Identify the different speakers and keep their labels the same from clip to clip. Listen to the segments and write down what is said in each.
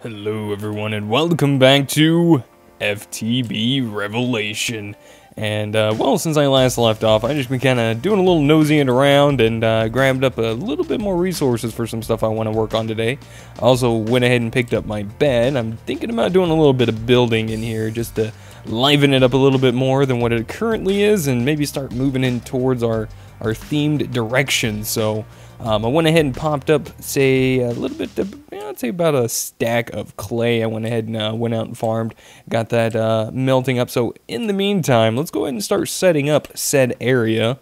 Speaker 1: Hello everyone and welcome back to FTB Revelation. And well, since I last left off, I just been kind of doing a little nosying around and grabbed up a little bit more resources for some stuff I want to work on today. I also went ahead and picked up my bed. I'm thinking about doing a little bit of building in here just to liven it up a little bit more than what it currently is and maybe start moving in towards our themed direction. So I went ahead and popped up, say, a little bit, I'd say about a stack of clay. I went ahead and went out and farmed, got that melting up. So in the meantime, let's go ahead and start setting up said area.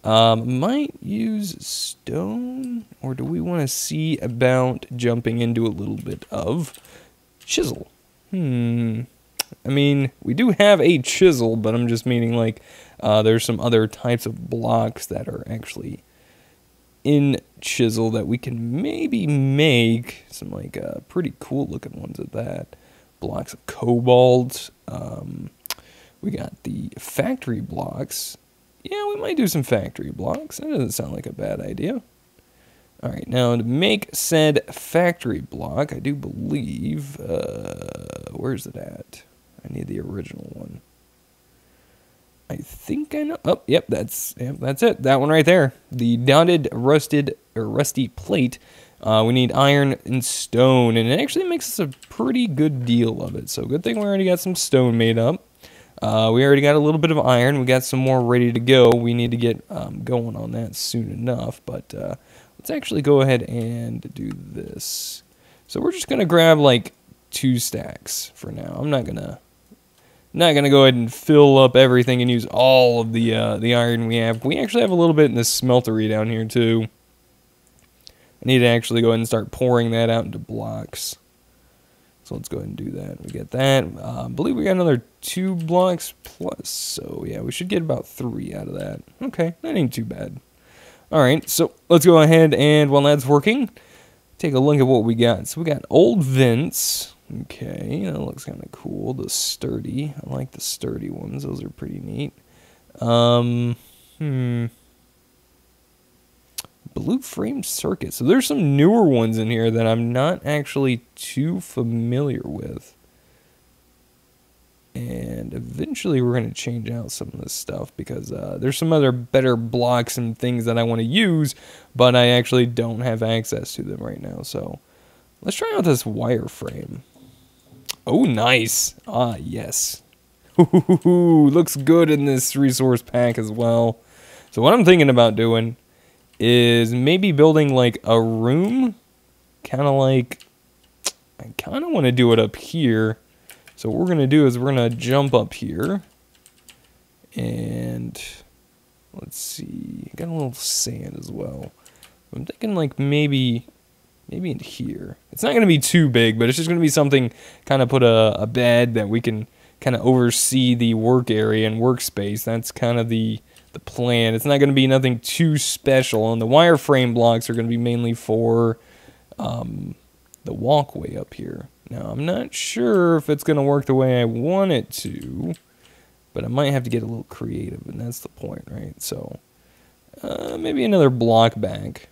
Speaker 1: Might use stone, or do we want to see about jumping into a little bit of chisel? I mean, we do have a chisel, but I'm just meaning like there's some other types of blocks that are actually in chisel that we can maybe make some like pretty cool looking ones at that. Blocks of cobalt. We got the factory blocks. Yeah, we might do some factory blocks. That doesn't sound like a bad idea. Alright, now to make said factory block, I do believe, where's it at? I need the original one. I think I know. Oh, yep, that's it. That one right there. The dotted rusty plate. We need iron and stone, and it actually makes us a pretty good deal of it. So good thing we already got some stone made up. We already got a little bit of iron. We got some more ready to go. We need to get going on that soon enough. But let's actually go ahead and do this. So we're just gonna grab like 2 stacks for now. I'm not gonna go ahead and fill up everything and use all of the iron we have. We actually have a little bit in this smeltery down here too. I need to actually go ahead and start pouring that out into blocks. So let's go ahead and do that. We get that. I believe we got another 2 blocks plus. So yeah, we should get about 3 out of that. Okay, that ain't too bad. Alright, so let's go ahead and while that's working, take a look at what we got. So we got old vents. Okay, that looks kind of cool. The sturdy. I like the sturdy ones. Those are pretty neat. Blue frame circuit. So there's some newer ones in here that I'm not actually too familiar with. And eventually we're going to change out some of this stuff because there's some other better blocks and things that I want to use, but I actually don't have access to them right now. So let's try out this wireframe. Oh, nice. Ah, yes. Ooh, looks good in this resource pack as well. So what I'm thinking about doing is maybe building like a room. Kind of like, I kind of want to do it up here. So what we're going to do is we're going to jump up here. And let's see. Got a little sand as well. I'm thinking like maybe in here. It's not going to be too big, but it's just going to be something, kind of put a bed that we can kind of oversee the work area and workspace. That's kind of the plan. It's not going to be nothing too special, and the wireframe blocks are going to be mainly for the walkway up here. Now, I'm not sure if it's going to work the way I want it to, but I might have to get a little creative, and that's the point, right? So, maybe another block back.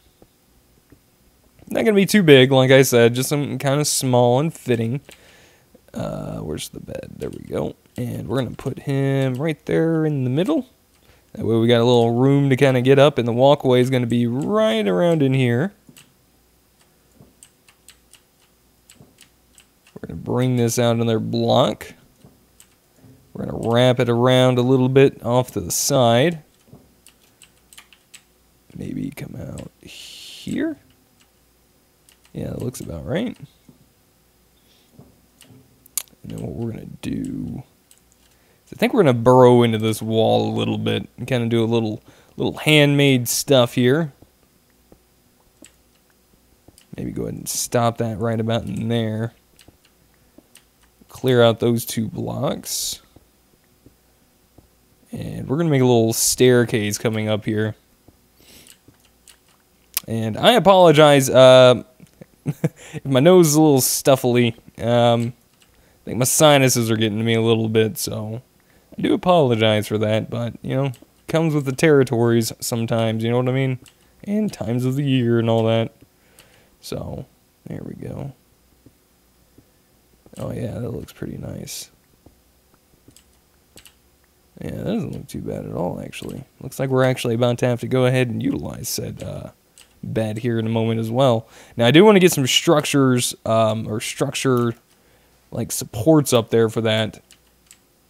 Speaker 1: Not going to be too big, like I said, just some kind of small and fitting. Where's the bed? There we go. And we're going to put him right there in the middle. That way we got a little room to kind of get up, and the walkway is going to be right around in here. We're going to bring this out another block. We're going to wrap it around a little bit off to the side. Maybe come out here. Yeah, that looks about right. And then what we're going to do, I think we're going to burrow into this wall a little bit and kind of do a little handmade stuff here. Maybe go ahead and stop that right about in there. Clear out those 2 blocks. And we're going to make a little staircase coming up here. And I apologize if my nose is a little stuffily. I think my sinuses are getting to me a little bit, so I do apologize for that, but, you know, comes with the territories sometimes, you know what I mean? And times of the year and all that. So, there we go. Oh yeah, that looks pretty nice. Yeah, that doesn't look too bad at all, actually. Looks like we're actually about to have to go ahead and utilize said bed here in a moment as well. Now, I do want to get some structures, or structure, like, supports up there for that.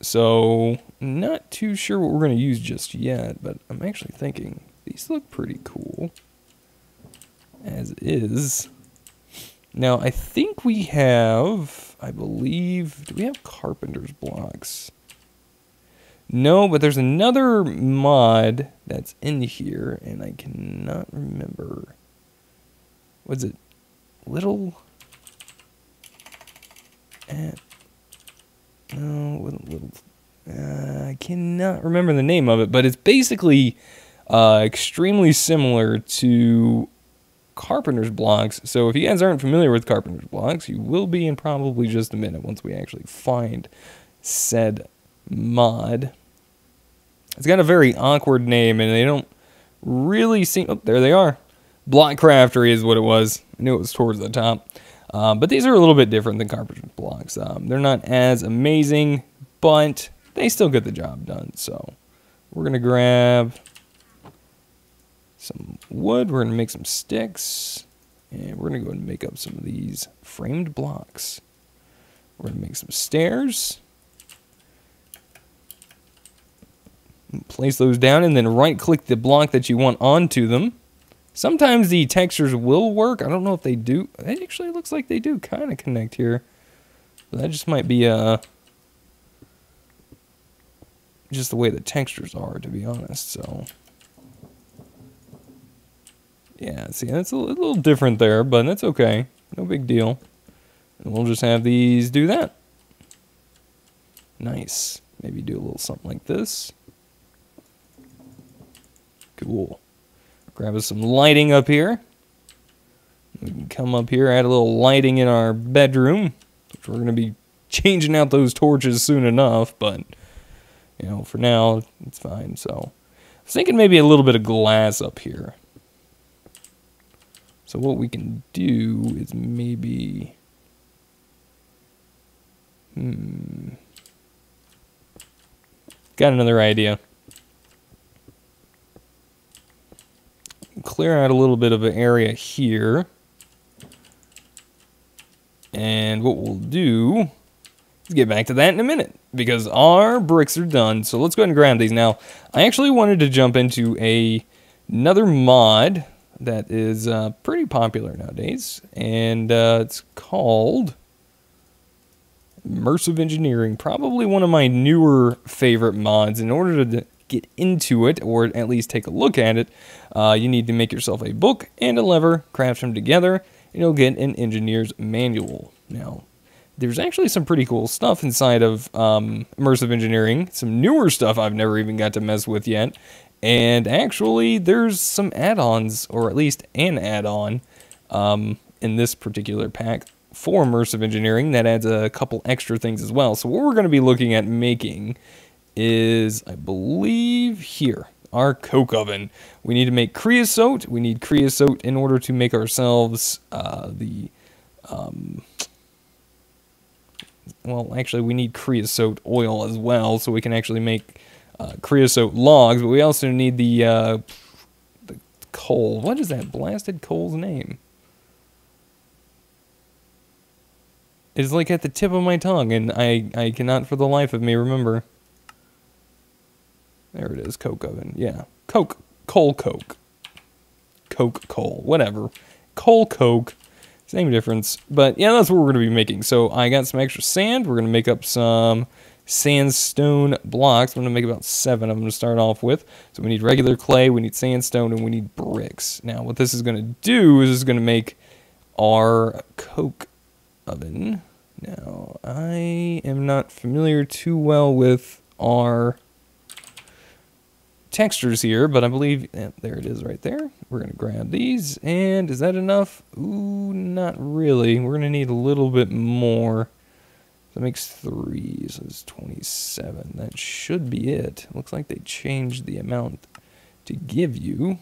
Speaker 1: So, not too sure what we're going to use just yet, but I'm actually thinking these look pretty cool. As is. Now, I think we have, I believe, do we have carpenter's blocks? No, but there's another mod that's in here, and I cannot remember. What's it? Little? No, little. I cannot remember the name of it, but it's basically extremely similar to carpenter's blocks. So if you guys aren't familiar with carpenter's blocks, you will be in probably just a minute once we actually find said mod. It's got a very awkward name, and they don't really seem... Oh, there they are. Block Craftery is what it was. I knew it was towards the top. But these are a little bit different than carpenter's blocks. They're not as amazing, but they still get the job done. So we're going to grab some wood. We're going to make some sticks. And we're going to go and make up some of these framed blocks. We're going to make some stairs. Place those down and then right-click the block that you want onto them. Sometimes the textures will work. I don't know if they do. It actually looks like they do kind of connect here. But that just might be just the way the textures are, to be honest. So yeah, see, that's a little different there, but that's okay. No big deal. And we'll just have these do that. Nice. Maybe do a little something like this. Cool. Grab us some lighting up here. We can come up here, add a little lighting in our bedroom, which we're going to be changing out those torches soon enough, but, you know, for now, it's fine. So, I was thinking maybe a little bit of glass up here. So what we can do is maybe... Got another idea. Clear out a little bit of an area here. And what we'll do is get back to that in a minute, because our bricks are done. So let's go ahead and grab these. Now, I actually wanted to jump into another mod that is pretty popular nowadays, and it's called Immersive Engineering. Probably one of my newer favorite mods. In order to get into it, or at least take a look at it, you need to make yourself a book and a lever, craft them together, and you'll get an engineer's manual. Now, there's actually some pretty cool stuff inside of Immersive Engineering, some newer stuff I've never even got to mess with yet, and actually there's some add-ons, or at least an add-on, in this particular pack for Immersive Engineering that adds a couple extra things as well. So what we're going to be looking at making is, I believe, here, our coke oven. We need to make creosote. We need creosote in order to make ourselves well, actually, we need creosote oil as well, so we can actually make creosote logs, but we also need the coal. What is that blasted coal's name? It's like at the tip of my tongue, and I cannot for the life of me remember. There it is, coke oven. Yeah, coke, coal, coke, whatever. Coal, coke, same difference. But yeah, that's what we're going to be making. So I got some extra sand. We're going to make up some sandstone blocks. I'm going to make about 7 of them to start off with. So we need regular clay, we need sandstone, and we need bricks. Now what this is going to do is it's going to make our coke oven. Now I am not familiar too well with our textures here, but I believe, yeah, there it is right there. We're going to grab these, and is that enough? Ooh, not really. We're going to need a little bit more. That makes 3, so it's 27. That should be it. Looks like they changed the amount to give you.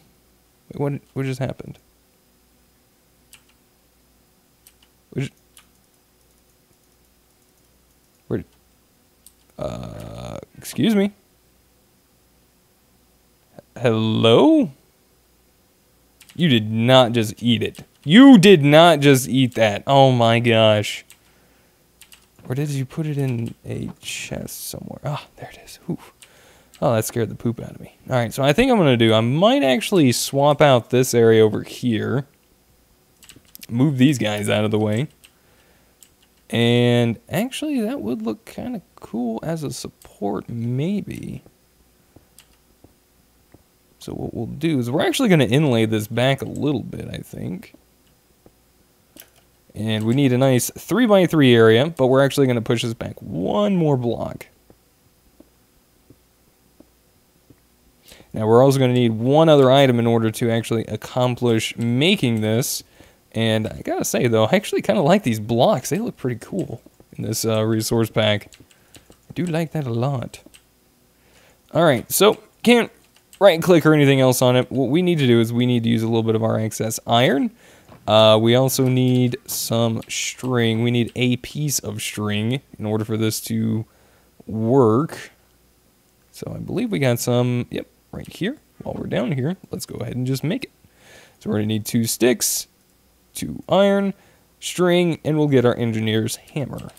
Speaker 1: Wait, what just happened? Where? Excuse me. Hello? You did not just eat it. You did not just eat that. Oh my gosh. Or did you put it in a chest somewhere? Ah, there it is. Oof. Oh, that scared the poop out of me. Alright, so I think I'm going to do, I might actually swap out this area over here. Move these guys out of the way. And actually, that would look kind of cool as a support, maybe. So what we'll do is we're actually going to inlay this back a little bit, I think. And we need a nice 3x3 area, but we're actually going to push this back one more block. Now we're also going to need one other item in order to actually accomplish making this. And I gotta say though, I actually kind of like these blocks. They look pretty cool in this resource pack. I do like that a lot. Alright, so can't right click or anything else on it. What we need to do is we need to use a little bit of our excess iron. We also need some string. We need a piece of string in order for this to work. So I believe we got some, yep, right here. While we're down here, let's go ahead and just make it. So we're going to need 2 sticks, 2 iron, string, and we'll get our engineer's hammer.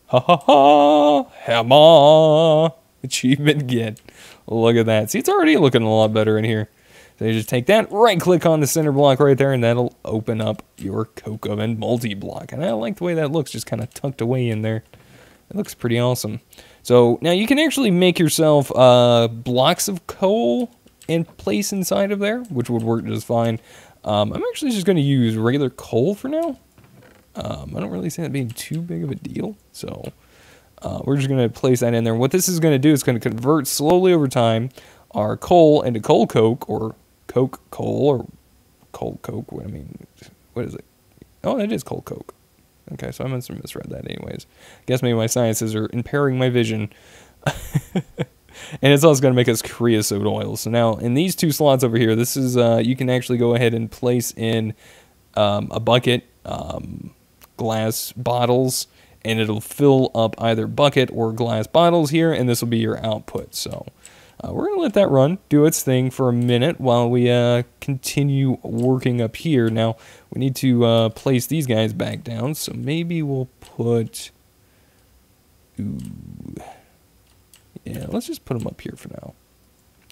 Speaker 1: Ha ha ha! Hammer! Achievement get. Look at that. See, it's already looking a lot better in here. So you just take that, right-click on the center block right there, and that'll open up your coke oven multi-block. And I like the way that looks, just kind of tucked away in there. It looks pretty awesome. So now you can actually make yourself blocks of coal and place inside of there, which would work just fine. I'm actually just going to use regular coal for now. I don't really see that being too big of a deal. So we're just going to place that in there. What this is going to do is going to convert slowly over time our coal into coal coke, or coke coal, or coal coke. I mean, what is it? Oh, it is coal coke. Okay, so I must have misread that anyways. I guess maybe my sciences are impairing my vision. And it's also going to make us creosote oil. So now, in these 2 slots over here, this is, you can actually go ahead and place in a bucket, glass bottles, and it'll fill up either bucket or glass bottles here, and this will be your output. So we're going to let that run, do its thing for a minute while we continue working up here. Now, we need to place these guys back down, so maybe we'll put... Ooh... Yeah, let's just put them up here for now.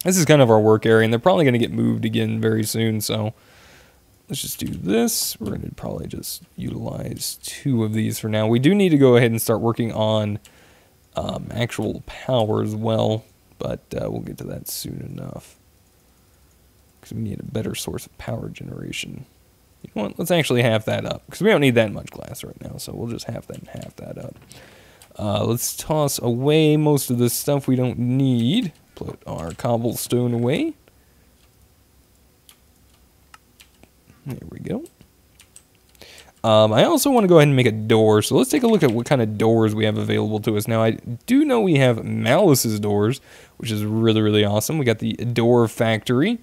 Speaker 1: This is kind of our work area, and they're probably going to get moved again very soon, so let's just do this. We're going to probably just utilize 2 of these for now. We do need to go ahead and start working on actual power as well, but we'll get to that soon enough, because we need a better source of power generation. You know what? Let's actually half that up, because we don't need that much glass right now, so we'll just half that up. Let's toss away most of the stuff we don't need. Put our cobblestone away. There we go. I also want to go ahead and make a door, so let's take a look at what kind of doors we have available to us. Now, I do know we have Malice's doors, which is really, really awesome. We got the door factory.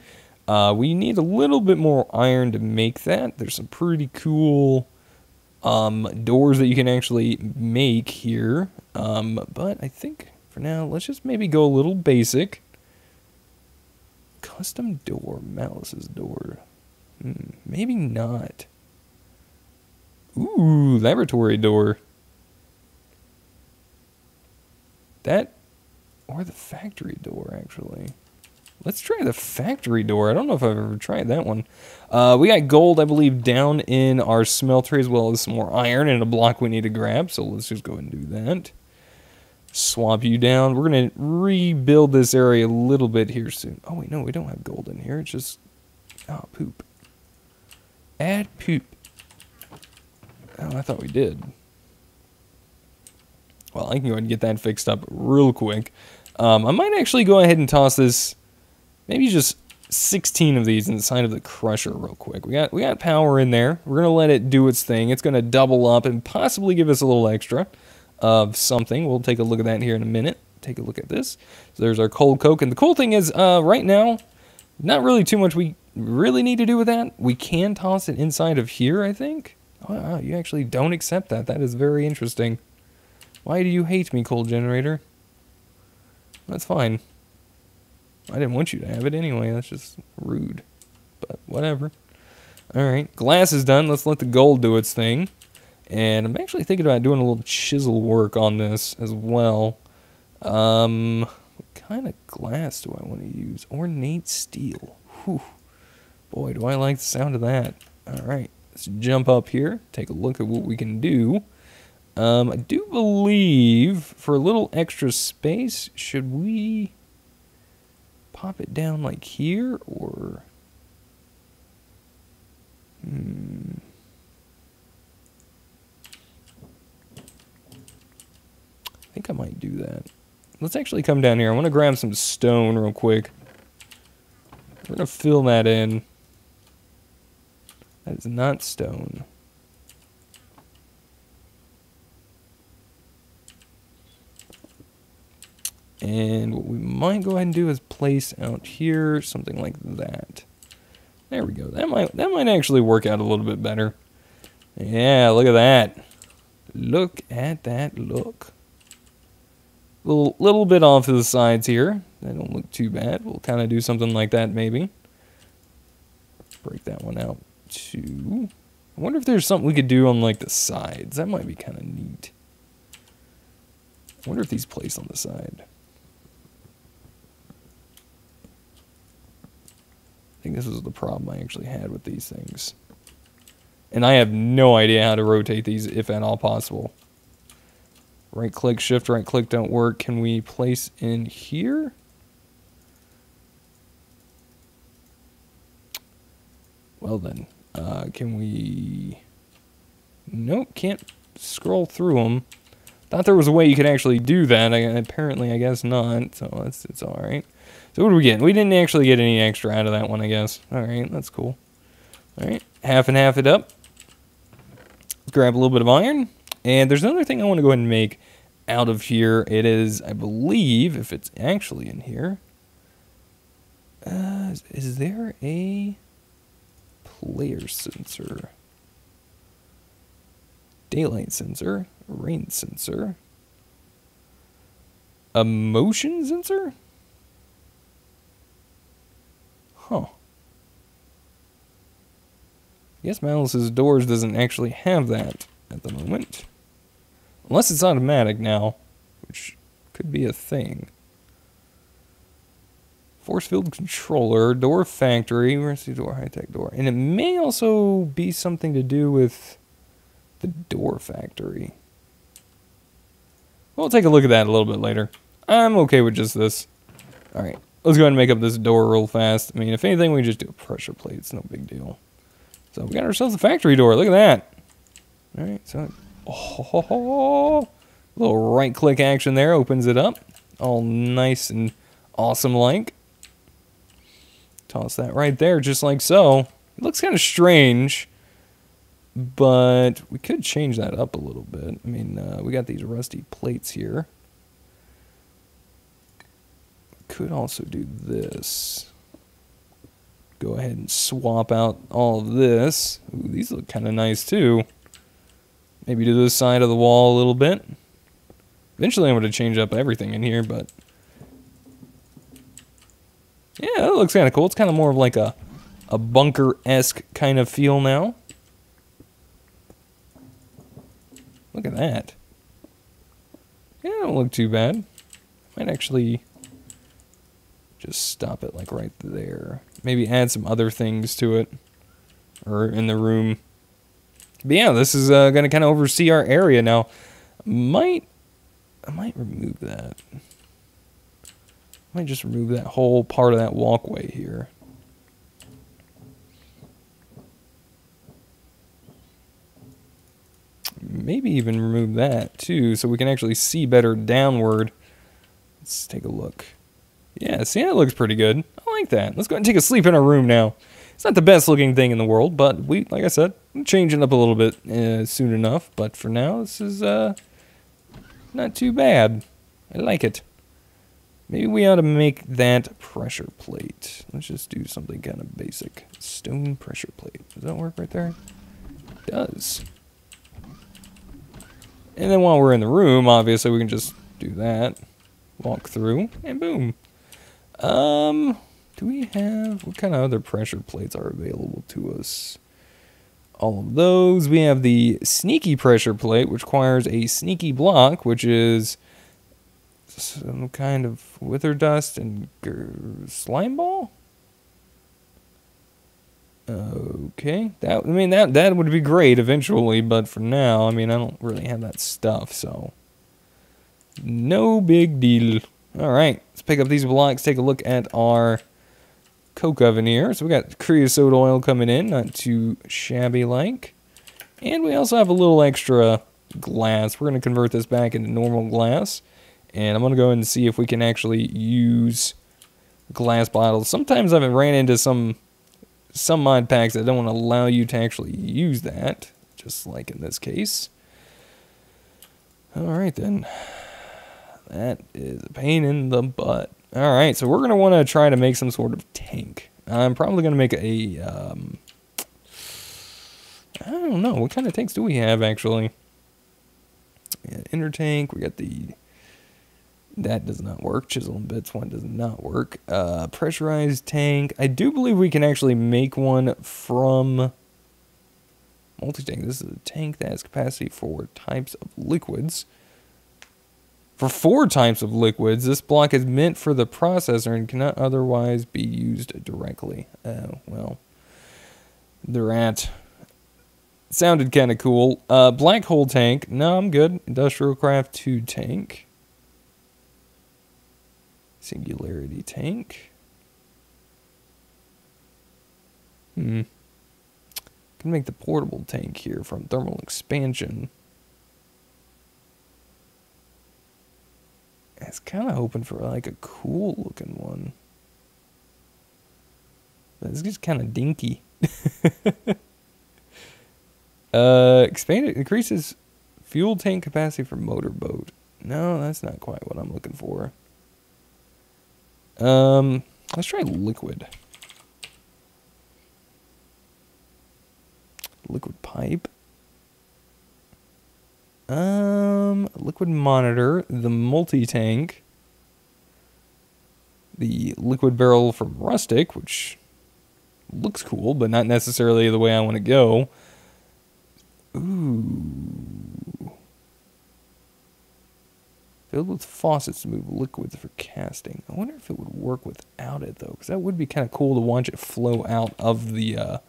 Speaker 1: We need a little bit more iron to make that. There's some pretty cool... doors that you can actually make here, but I think for now let's just maybe go a little basic. Custom door, Malice's door, maybe not. Ooh, laboratory door. That, or the factory door actually. Let's try the factory door. I don't know if I've ever tried that one. We got gold, I believe, down in our smelter, as well as some more iron and a block we need to grab. So let's just go ahead and do that. Swap you down. We're going to rebuild this area a little bit here soon. Oh, wait, no, we don't have gold in here. It's just... oh, poop. Add poop. Oh, I thought we did. Well, I can go ahead and get that fixed up real quick. I might actually go ahead and toss this... maybe just 16 of these inside of the crusher real quick. We got power in there. We're going to let it do its thing. It's going to double up and possibly give us a little extra of something. We'll take a look at that here in a minute. Take a look at this. So there's our cold coke. And the cool thing is, right now, not really too much we really need to do with that. We can toss it inside of here, I think. Oh, wow, you actually don't accept that. That is very interesting. Why do you hate me, coal generator? That's fine. I didn't want you to have it anyway. That's just rude. But whatever. Alright, glass is done. Let's let the gold do its thing. And I'm actually thinking about doing a little chisel work on this as well. What kind of glass do I want to use? Ornate steel. Whew. Boy, do I like the sound of that. Alright, let's jump up here. Take a look at what we can do. I do believe, for a little extra space, should we pop it down like here, or... I think I might do that. Let's actually come down here. I want to grab some stone real quick. We're going to fill that in. That is not stone. And what we might go ahead and do is place out here something like that. There we go. That might actually work out a little bit better. Yeah, look at that. Look at that look. Little bit off to the sides here. They don't look too bad. We'll kind of do something like that maybe. Break that one out too. I wonder if there's something we could do on like the sides. That might be kind of neat. I wonder if these place on the side. I think this was the problem I actually had with these things. And I have no idea how to rotate these, if at all possible. Right click, shift, right click don't work. Can we place in here? Well then, can we... Nope, can't scroll through them. Thought there was a way you could actually do that. Apparently, I guess not. So it's all right. So what do we get? We didn't actually get any extra out of that one, I guess. All right, that's cool. All right, half and half it up. Grab a little bit of iron. And there's another thing I want to go ahead and make out of here. It is, I believe, if it's actually in here. Is there a player sensor? Daylight sensor, rain sensor, a motion sensor? Huh. I guess Malice's Doors doesn't actually have that at the moment. Unless it's automatic now, which could be a thing. Force field controller, door factory, where's the door, high-tech door. And it may also be something to do with the door factory. We'll take a look at that a little bit later. I'm okay with just this. Alright, let's go ahead and make up this door real fast. I mean, if anything, we just do a pressure plate. It's no big deal. So we got ourselves a factory door. Look at that. Alright, so... Oh, little right-click action there. Opens it up. All nice and awesome-like. Toss that right there, just like so. It looks kind of strange. But we could change that up a little bit. I mean, we got these rusty plates here. Could also do this. Go ahead and swap out all of this. Ooh, these look kind of nice too. Maybe do this side of the wall a little bit. Eventually I'm going to change up everything in here, but... yeah, that looks kind of cool. It's kind of more of like a bunker-esque kind of feel now. Look at that. Yeah, it don't look too bad. Might actually just stop it like right there. Maybe add some other things to it. Or in the room. But yeah, this is going to kind of oversee our area now. I might remove that. Might just remove that whole part of that walkway here. Maybe even remove that too, so we can actually see better downward. Let's take a look. Yeah, see, that looks pretty good. I like that. Let's go ahead and take a sleep in our room now. It's not the best looking thing in the world, but we, like I said, we'll change it up a little bit soon enough. But for now, this is not too bad. I like it. Maybe we ought to make that pressure plate. Let's just do something kind of basic. Stone pressure plate. Does that work right there? It does. And then while we're in the room, obviously we can just do that. Walk through, and boom. Do we have, what kind of other pressure plates are available to us? All of those. We have the sneaky pressure plate, which requires a sneaky block, which is some kind of wither dust and slime ball. Okay, that that would be great eventually, but for now, I mean, I don't really have that stuff, so no big deal. All right, let's pick up these blocks. Take a look at our coke oven here. So we got creosote oil coming in, not too shabby like. And we also have a little extra glass. We're going to convert this back into normal glass. And I'm going to go ahead and see if we can actually use glass bottles. Sometimes I've ran into some mod packs that don't want to allow you to actually use that, just like in this case. All right then. That is a pain in the butt. All right, so we're going to want to try to make some sort of tank. I'm probably going to make a, I don't know, what kind of tanks do we have, actually? Yeah, inner tank, we got the, that does not work. Chisel and bits one does not work. Pressurized tank. I do believe we can actually make one from multi-tank. This is a tank that has capacity for types of liquids. For 4 types of liquids, this block is meant for the processor and cannot otherwise be used directly. Oh, well. Sounded kind of cool. Black hole tank. No, I'm good. Industrial craft 2 tank. Singularity tank. Can make the portable tank here from thermal expansion. I was kind of hoping for like a cool looking one. But it's just kind of dinky. Expanded increases fuel tank capacity for motorboat. No, that's not quite what I'm looking for. Let's try liquid. Liquid pipe. Liquid monitor, the multi-tank, the liquid barrel from rustic, which looks cool, but not necessarily the way I want to go. Ooh. Filled with faucets to move liquids for casting. I wonder if it would work without it, though, because that would be kind of cool to watch it flow out of the,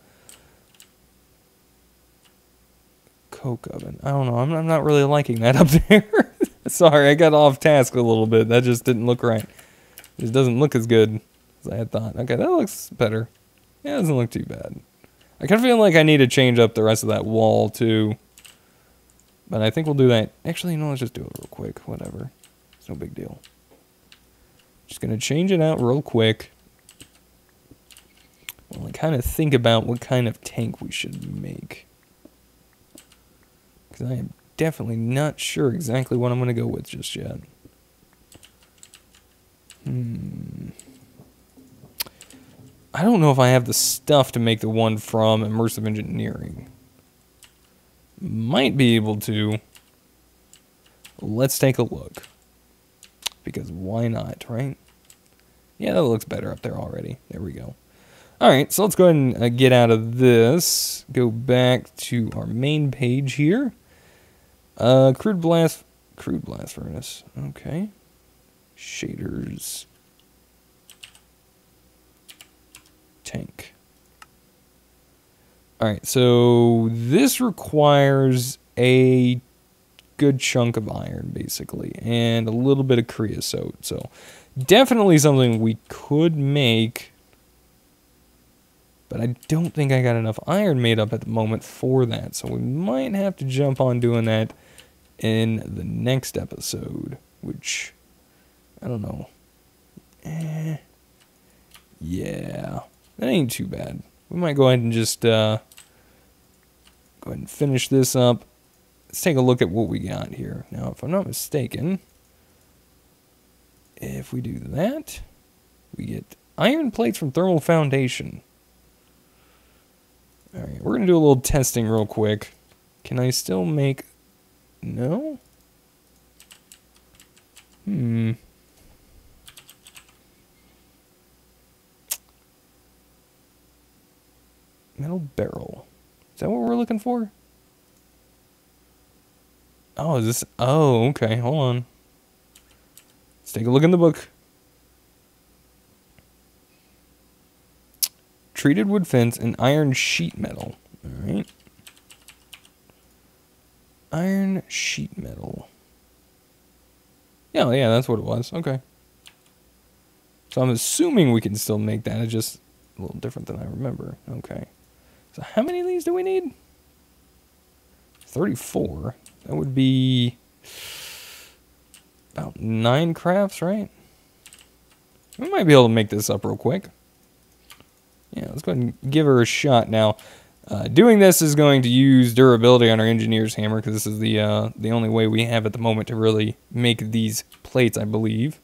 Speaker 1: coke oven. I don't know. I'm not really liking that up there. Sorry, I got off task a little bit. That just didn't look right. It doesn't look as good as I had thought. Okay, that looks better. Yeah, it doesn't look too bad. I kind of feel like I need to change up the rest of that wall, too. But I think we'll do that. Actually, no, let's just do it real quick. Whatever. It's no big deal. Just going to change it out real quick. Well, I kind of think about what kind of tank we should make. Because I am definitely not sure exactly what I'm going to go with just yet. I don't know if I have the stuff to make the one from Immersive Engineering. Might be able to. Let's take a look. Because why not, right? Yeah, that looks better up there already. There we go. Alright, so let's go ahead and get out of this. Go back to our main page here. Crude blast furnace. Okay. Shaders. Tank. Alright, so this requires a good chunk of iron, basically, and a little bit of creosote. So, definitely something we could make, but I don't think I got enough iron made up at the moment for that. So, we might have to jump on doing that in the next episode, which, I don't know. Yeah, that ain't too bad. We might go ahead and just go ahead and finish this up. Let's take a look at what we got here. Now, if I'm not mistaken, if we do that, we get iron plates from thermal foundation. Alright, we're going to do a little testing real quick. Can I still make No? Hmm. Metal barrel. Is that what we're looking for? Oh, is this... Oh, okay. Hold on. Let's take a look in the book. Treated wood fence and iron sheet metal. Alright. Iron sheet metal. Yeah, that's what it was. Okay. So I'm assuming we can still make that. It's just a little different than I remember. Okay. So how many of these do we need? 34. That would be about 9 crafts, right? We might be able to make this up real quick. Yeah, let's go ahead and give her a shot now. Doing this is going to use durability on our engineer's hammer, because this is the only way we have at the moment to really make these plates, I believe.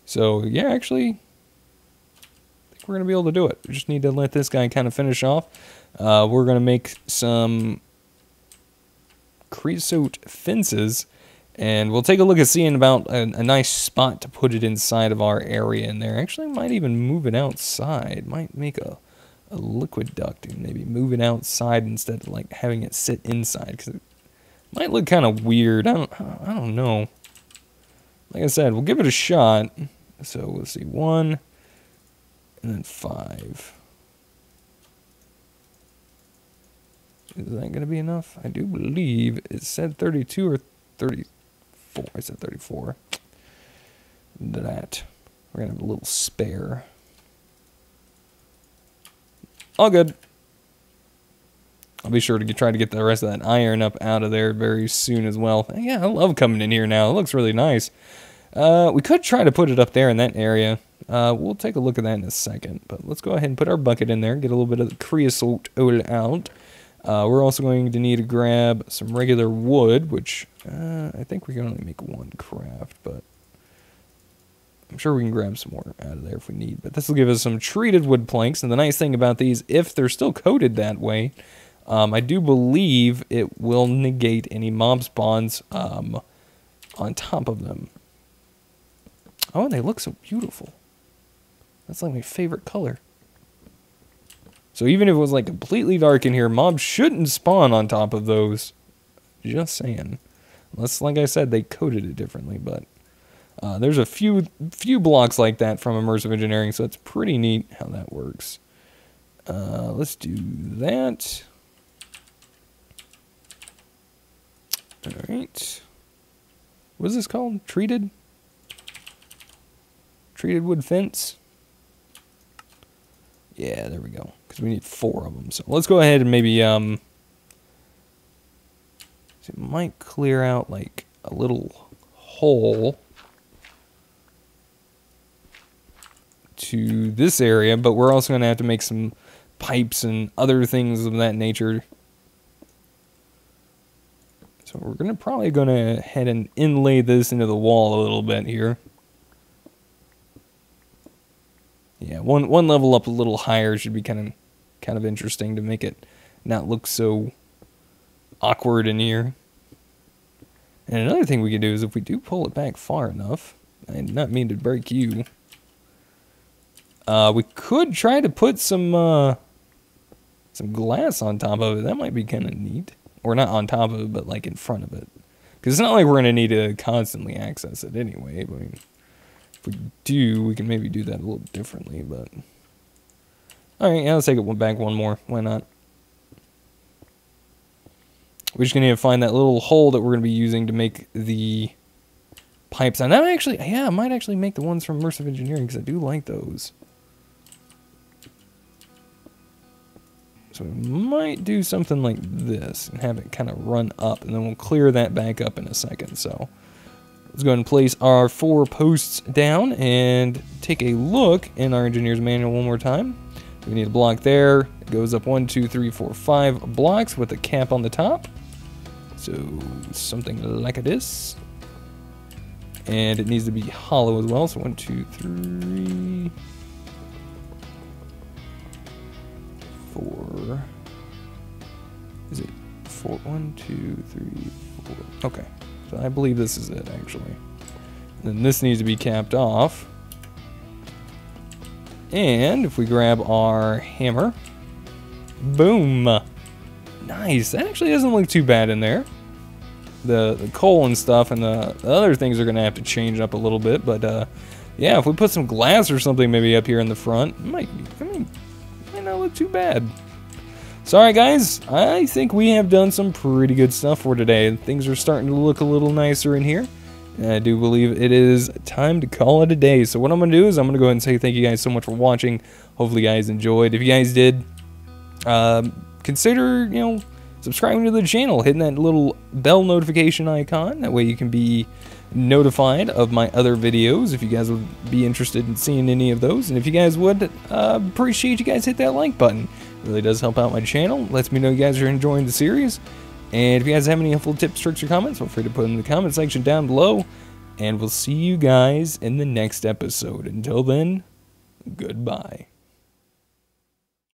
Speaker 1: So, yeah, actually, I think we're going to be able to do it. We just need to let this guy kind of finish off. We're going to make some creosote fences, and we'll take a look at seeing about a nice spot to put it inside of our area in there. Actually, might even move it outside. Might make a liquid duct and maybe move it outside instead of like having it sit inside, because it might look kind of weird. I don't know. Like I said, we'll give it a shot. So let's see, 1 and then 5. Is that going to be enough? I do believe it said 32 or 34. I said 34. That. We're going to have a little spare. All good. I'll be sure to try to get the rest of that iron up out of there very soon as well. Yeah, I love coming in here now. It looks really nice. We could try to put it up there in that area. We'll take a look at that in a second. But let's go ahead and put our bucket in there. Get a little bit of the creosote out. We're also going to need to grab some regular wood, which I think we can only make 1 craft, but I'm sure we can grab some more out of there if we need. But this will give us some treated wood planks, and the nice thing about these, if they're still coated that way, I do believe it will negate any mob spawns on top of them. Oh, they look so beautiful. That's like my favorite color. So even if it was like completely dark in here, mobs shouldn't spawn on top of those. Just saying. Unless, like I said, they coated it differently. But there's a few blocks like that from immersive engineering, so it's pretty neat how that works. Let's do that. All right. What is this called? Treated? Treated wood fence? Yeah, there we go. Because we need 4 of them. So let's go ahead and maybe, so it might clear out like a little hole to this area, but we're also going to have to make some pipes and other things of that nature. So we're probably going to head and inlay this into the wall a little bit here. Yeah, one level up a little higher should be kind of interesting to make it not look so awkward in here. And another thing we could do is if we do pull it back far enough, I did not mean to break you. We could try to put some glass on top of it. That might be kind of neat. Or not on top of it, but like in front of it. Because it's not like we're going to need to constantly access it anyway. I mean, if we do, we can maybe do that a little differently, but... Alright, yeah, let's take it back one more. Why not? We're just going to need to find that little hole that we're going to be using to make the pipes. And that actually, yeah, I might actually make the ones from immersive engineering, because I do like those. So we might do something like this and have it kind of run up, and then we'll clear that back up in a second. So let's go ahead and place our 4 posts down and take a look in our engineer's manual one more time. We need a block there. It goes up 1, 2, 3, 4, 5 blocks with a cap on the top. So something like this. And it needs to be hollow as well. So 1, 2, 3, 4. Is it 4? 1, 2, 3, Okay, so I believe this is it, actually. Then this needs to be capped off. And if we grab our hammer, boom. Nice, that actually doesn't look too bad in there. The coal and stuff and the other things are gonna have to change up a little bit, but yeah, if we put some glass or something maybe up here in the front, it might not look too bad. So alright guys, I think we have done some pretty good stuff for today. Things are starting to look a little nicer in here. And I do believe it is time to call it a day. So what I'm going to do is I'm going to go ahead and say thank you guys so much for watching. Hopefully you guys enjoyed. If you guys did, consider, subscribing to the channel, hitting that little bell notification icon. That way you can be notified of my other videos if you guys would be interested in seeing any of those. And if you guys would, appreciate you guys hit that like button. It really does help out my channel. Lets me know you guys are enjoying the series. And if you guys have any helpful tips, tricks, or comments, feel free to put them in the comment section down below. And we'll see you guys in the next episode. Until then, goodbye.